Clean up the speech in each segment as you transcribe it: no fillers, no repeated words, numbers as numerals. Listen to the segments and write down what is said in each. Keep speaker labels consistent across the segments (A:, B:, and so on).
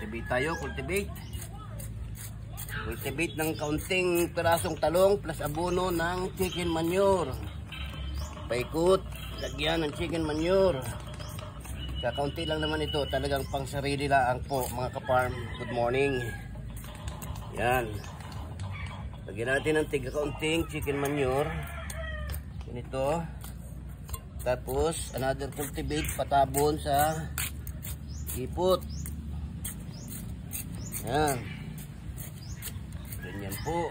A: Cultivate tayo, cultivate. Cultivate ng kaunting pirasong talong plus abono ng chicken manure. Paikot, lagyan ng chicken manure. Kakaunti lang naman ito, talagang pang sarili lang po mga ka-farm. Good morning. Yan. Lagyan natin ng tiga-kaunting chicken manure. Ganito. Tapos another cultivate patabon sa ipot. Yan. Ganyan po.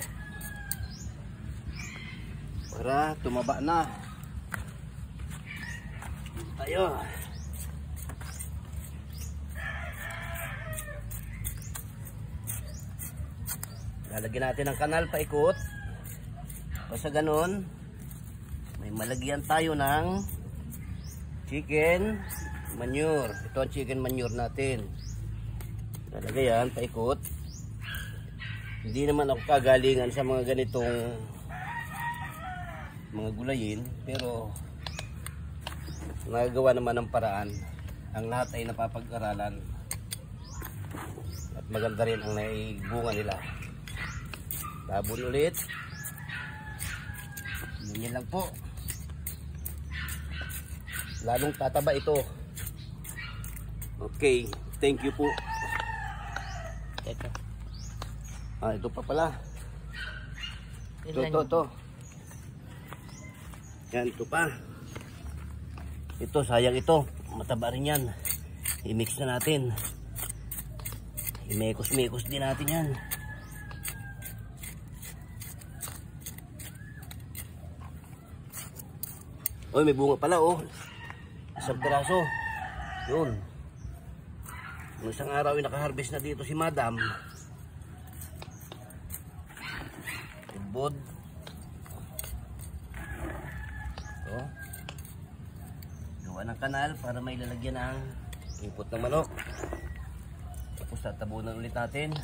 A: Para tumaba na. Tayo. Lalagyan natin ng kanal paikot. Basta ganun, may malagyan tayo ng chicken manure. Ito ang chicken manure natin. Lalagay yan paikot. Hindi naman ako kagalingan sa mga ganitong mga gulayin, pero nagagawa naman ng paraan. Ang lahat ay napapag-aralan at maganda rin ang naibunga nila. Tabon ulit. Ganyan lang po. Lalong tataba ito. Okay, thank you po. Ito. Ito pa pala. Ito. Yan, ito pa. Ito, sayang ito. Mataba rin yan. I-mix na natin. I-mekos-mekos din natin yan. Oy, may bunga pala oh. Isang piraso. Yun. Nung isang araw ay nakaharvest na dito si Madam. Tubod. Ito. Gawa ng kanal para may lalagyan ng input ng manok. Tapos tatabunan ulit natin.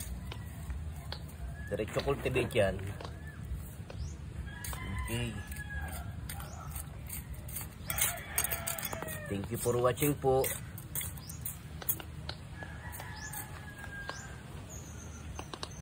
A: Diretso cultivate yan. Okay. Thank you for watching po.